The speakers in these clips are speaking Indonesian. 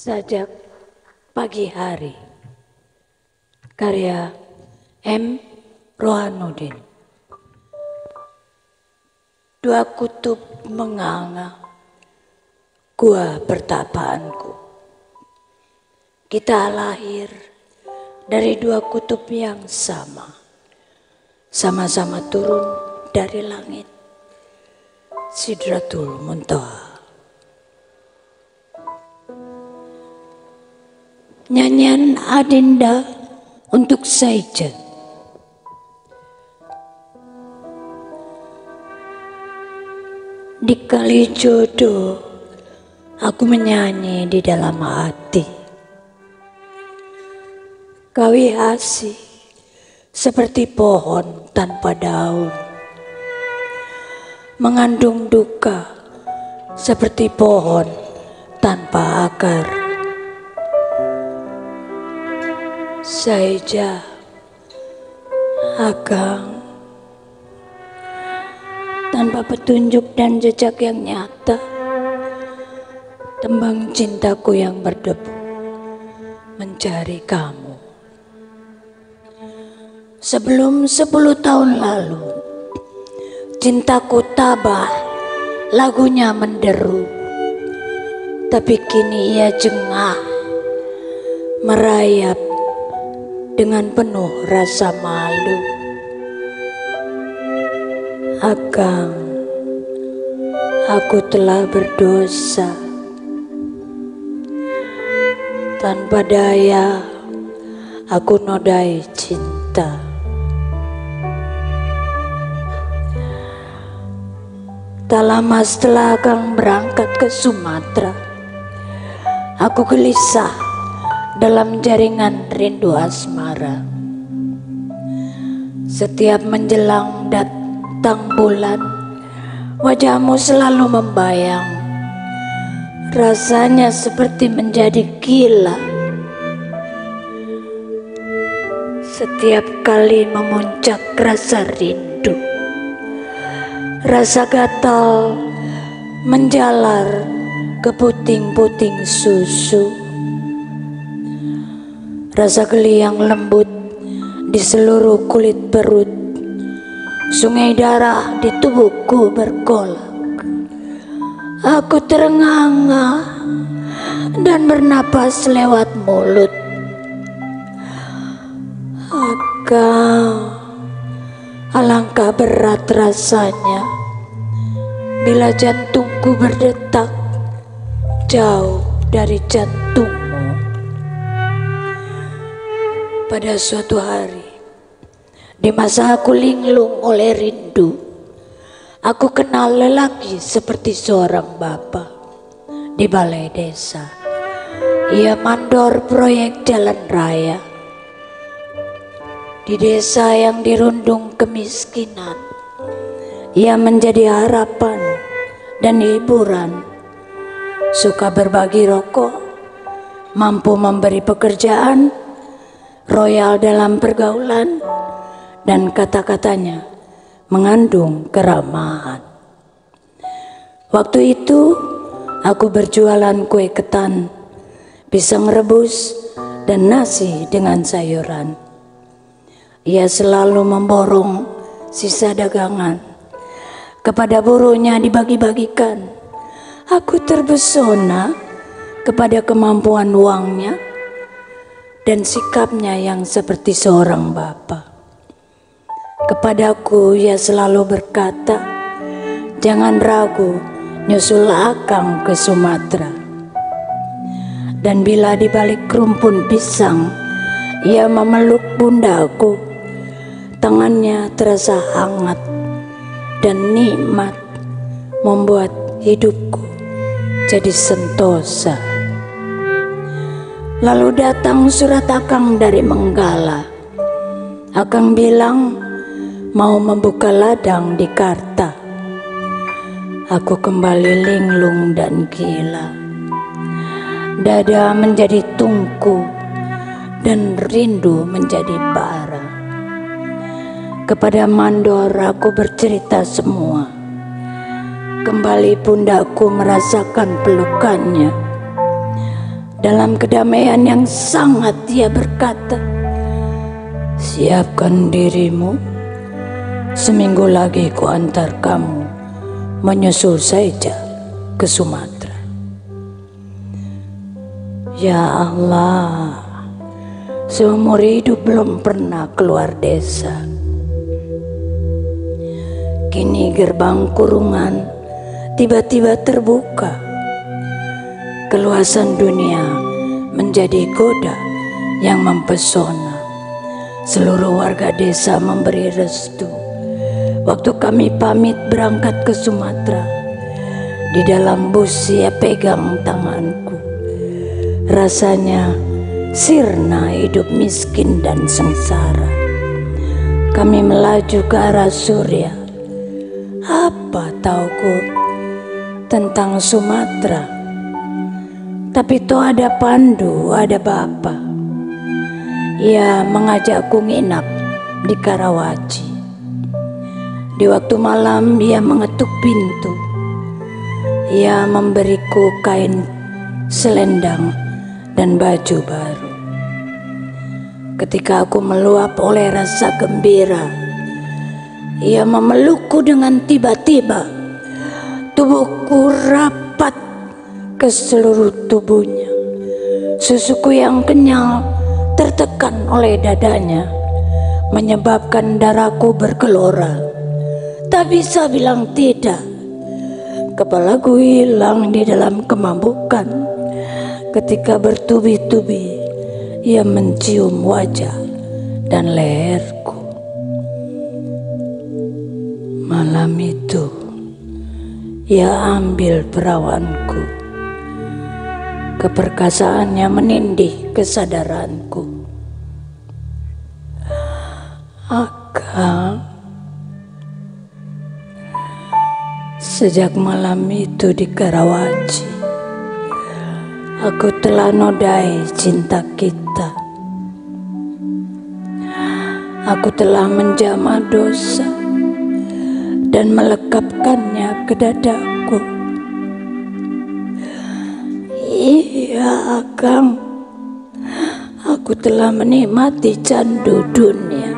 Sajak Pagi Hari, karya M. Rohanuddin. Dua kutub menganga gua pertapaanku. Kita lahir dari dua kutub yang sama, sama-sama turun dari langit Sidratul Muntaha. Nyanyian Adinda untuk Saija. Di kali jodoh aku menyanyi di dalam hati. Kawi asih seperti pohon tanpa daun, mengandung duka seperti pohon tanpa akar. Saija, Akang, tanpa petunjuk dan jejak yang nyata, tembang cintaku yang berdebu mencari kamu. Sebelum 10 tahun lalu, cintaku tabah, lagunya menderu, tapi kini ia jengah, merayap dengan penuh rasa malu. Akang, aku telah berdosa. Tanpa daya, aku nodai cinta. Tak lama setelah Akang berangkat ke Sumatera, aku gelisah dalam jaringan rindu asmara. Setiap menjelang datang bulan, wajahmu selalu membayang. Rasanya seperti menjadi gila. Setiap kali memuncak rasa rindu, rasa gatal menjalar ke puting-puting susu. Rasa geli yang lembut di seluruh kulit perut, sungai darah di tubuhku bergolak. Aku terengah-engah dan bernapas lewat mulut. Akang, alangkah berat rasanya bila jantungku berdetak jauh dari jantungmu. Pada suatu hari, di masa aku linglung oleh rindu, aku kenal lelaki seperti seorang bapak di balai desa. Ia mandor proyek jalan raya di desa yang dirundung kemiskinan. Ia menjadi harapan dan hiburan, suka berbagi rokok, mampu memberi pekerjaan, royal dalam pergaulan, dan kata-katanya mengandung keramahan. Waktu itu aku berjualan kue ketan, pisang rebus, dan nasi dengan sayuran. Ia selalu memborong sisa dagangan, kepada buruhnya dibagi-bagikan. Aku terbesona kepada kemampuan uangnya dan sikapnya yang seperti seorang bapak. Kepadaku ia selalu berkata, "Jangan ragu, nyusul Akang ke Sumatera." Dan bila di balik rumpun pisang, ia memeluk pundaku. Tangannya terasa hangat dan nikmat, membuat hidupku jadi sentosa. Lalu datang surat Akang dari Menggala. Akang bilang mau membuka ladang di Karta. Aku kembali linglung dan gila. Dada menjadi tungku dan rindu menjadi bara. Kepada mandor aku bercerita semua. Kembali pundakku merasakan pelukannya. Dalam kedamaian yang sangat dia berkata, siapkan dirimu, seminggu lagi ku antar kamu menyusul saja ke Sumatera. Ya Allah, seumur hidup belum pernah keluar desa. Kini gerbang kurungan tiba-tiba terbuka. Keluasan dunia menjadi goda yang mempesona. Seluruh warga desa memberi restu. Waktu kami pamit berangkat ke Sumatera, di dalam bus ia pegang tanganku. Rasanya sirna hidup miskin dan sengsara. Kami melaju ke arah Surya. Apa tauku tentang Sumatera? Tapi toh ada Pandu, ada Bapa. Ia mengajakku nginap di Karawaci. Di waktu malam ia mengetuk pintu. Ia memberiku kain selendang dan baju baru. Ketika aku meluap oleh rasa gembira, ia memelukku dengan tiba-tiba. Tubuhku rapat ke seluruh tubuhnya. Susuku yang kenyal tertekan oleh dadanya, menyebabkan darahku bergelora. Tak bisa bilang tidak. Kepalaku hilang di dalam kemabukan. Ketika bertubi-tubi ia mencium wajah dan leherku. Malam itu ia ambil perawanku. Keperkasaannya menindih kesadaranku. Akang, sejak malam itu di Karawaci, aku telah nodai cinta kita. Aku telah menjamah dosa dan melekapkannya ke dadaku. Iya, Akang, aku telah menikmati candu dunia.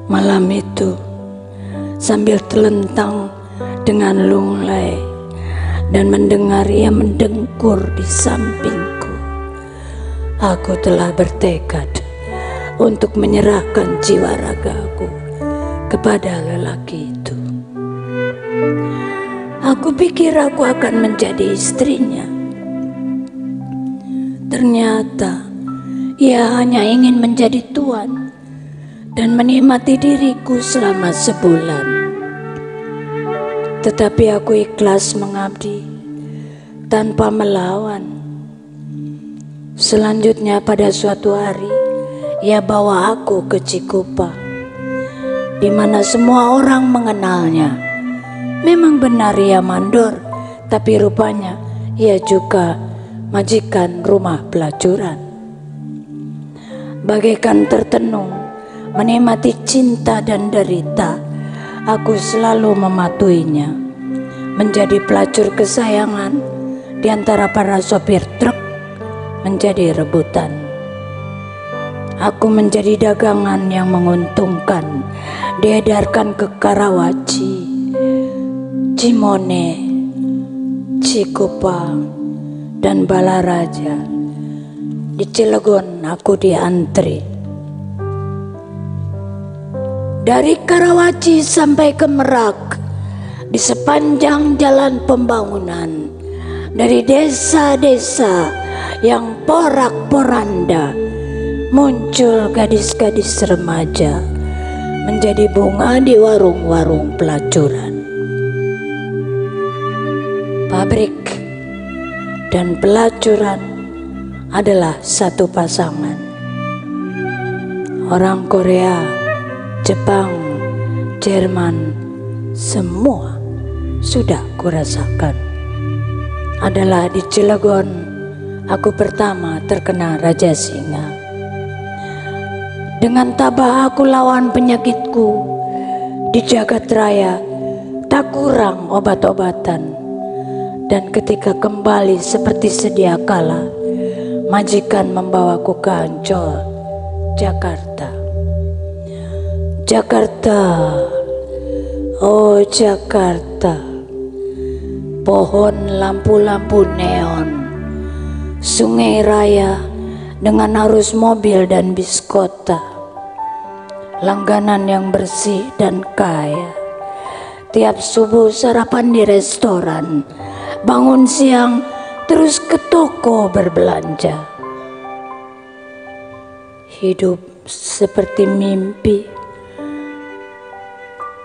Malam itu, sambil telentang dengan lunglai dan mendengar ia mendengkur di sampingku, aku telah bertekad untuk menyerahkan jiwa ragaku kepada lelaki itu. Aku pikir aku akan menjadi istrinya. Ternyata ia hanya ingin menjadi tuan dan menikmati diriku selama sebulan. Tetapi aku ikhlas mengabdi tanpa melawan. Selanjutnya pada suatu hari ia bawa aku ke Cikupa, di mana semua orang mengenalnya. Memang benar ia mandor, tapi rupanya ia juga majikan rumah pelacuran. Bagaikan tertenung, menikmati cinta dan derita, aku selalu mematuhinya. Menjadi pelacur kesayangan di antara para sopir truk menjadi rebutan. Aku menjadi dagangan yang menguntungkan, diedarkan ke Karawaci, Cimone, Cikupa, dan Balaraja. Di Cilegon aku diantri. Dari Karawaci sampai ke Merak, di sepanjang jalan pembangunan, dari desa-desa yang porak-poranda, muncul gadis-gadis remaja menjadi bunga di warung-warung pelacuran. Pabrik dan pelacuran adalah satu pasangan. Orang Korea, Jepang, Jerman, semua sudah kurasakan. Adalah di Cilegon aku pertama terkena Raja Singa. Dengan tabah aku lawan penyakitku. Di jagat raya Tak kurang obat-obatan. Dan ketika kembali seperti sedia kala, majikan membawaku ke Ancol, Jakarta. Jakarta, oh Jakarta, pohon lampu-lampu neon, sungai raya dengan arus mobil dan bis kota, langganan yang bersih dan kaya. Tiap subuh sarapan di restoran, bangun siang terus ke toko berbelanja. Hidup seperti mimpi,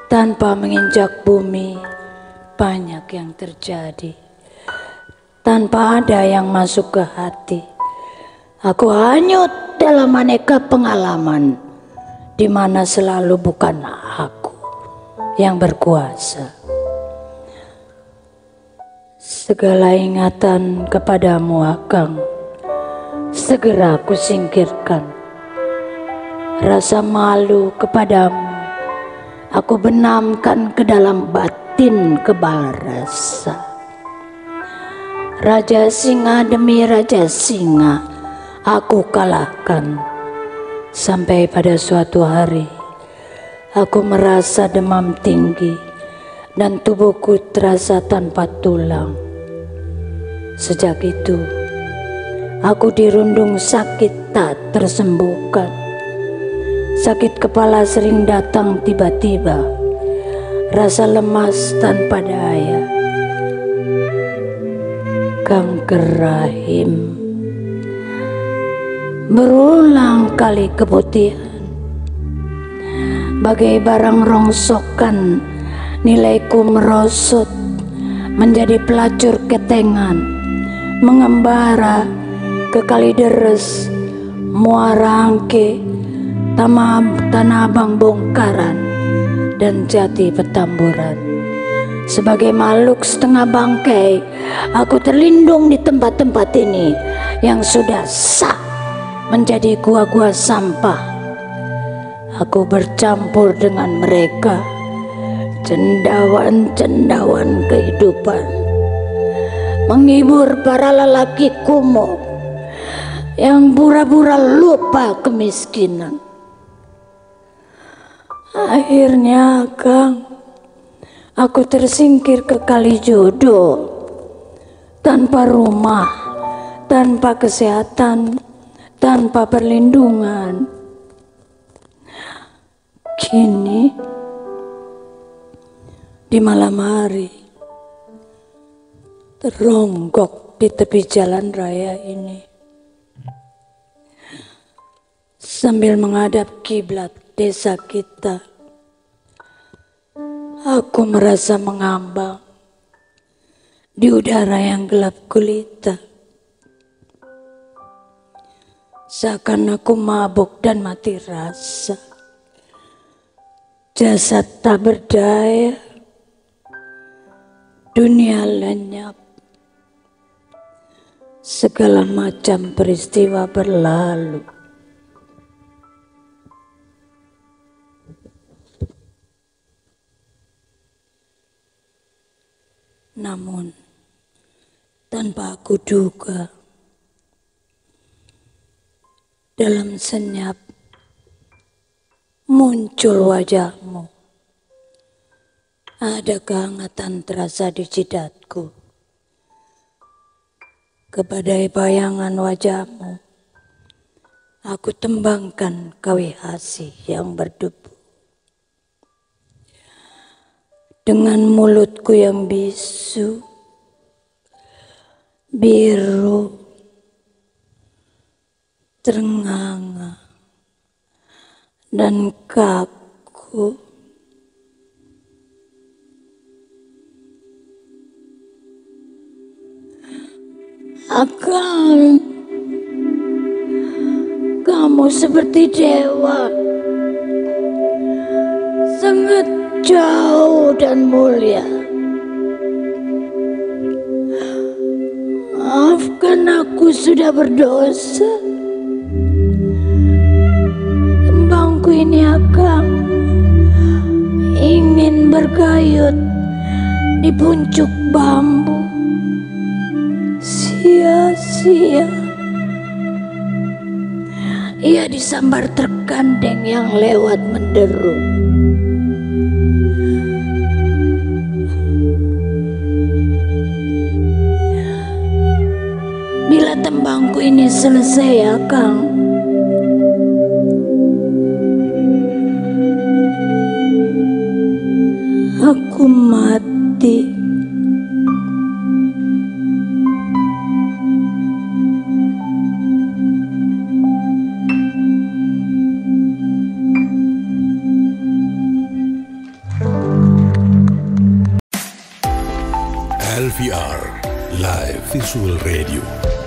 tanpa menginjak bumi banyak yang terjadi, tanpa ada yang masuk ke hati. Aku hanyut dalam aneka pengalaman, di mana selalu bukan aku yang berkuasa. Segala ingatan kepadamu Akang segera aku singkirkan. Rasa malu kepadamu aku benamkan ke dalam batin kebal rasa. Raja singa demi raja singa aku kalahkan. Sampai pada suatu hari aku merasa demam tinggi dan tubuhku terasa tanpa tulang. Sejak itu aku dirundung sakit tak tersembuhkan. Sakit kepala sering datang tiba-tiba, rasa lemas tanpa daya, kanker rahim, berulang kali keputihan, bagai barang rongsokan nilaiku merosot menjadi pelacur ketengan, mengembara ke Kalideres, Muara Angke, Tanah Abang Bongkaran, dan Jati Petamburan. Sebagai makhluk setengah bangkai, aku terlindung di tempat-tempat ini yang sudah sah menjadi gua-gua sampah. Aku bercampur dengan mereka, cendawan-cendawan kehidupan, menghibur para lelaki kumuh yang pura-pura lupa kemiskinan. Akhirnya Kang, aku tersingkir ke Kalijodo, tanpa rumah, tanpa kesehatan, tanpa perlindungan. Kini di malam hari teronggok di tepi jalan raya ini, sambil menghadap kiblat desa kita, aku merasa mengambang di udara yang gelap gulita. Seakan aku mabuk dan mati rasa, jasad tak berdaya, dunia lenyap, segala macam peristiwa berlalu. Namun tanpa aku duga, dalam senyap muncul wajahmu. Ada kehangatan terasa di jidatku. Kepada bayangan wajahmu, aku tembangkan kawi asih yang berdebu. Dengan mulutku yang bisu, biru, terenganga, dan kaku, Akang, kamu seperti dewa, sangat jauh dan mulia. Maafkan aku sudah berdosa. Kembangku ini Akang ingin bergayut di puncuk bambu. Sia-sia ia disambar terkandeng yang lewat menderu. Bila tembangku ini selesai ya Kang, aku mati. LVR Live Visual Radio.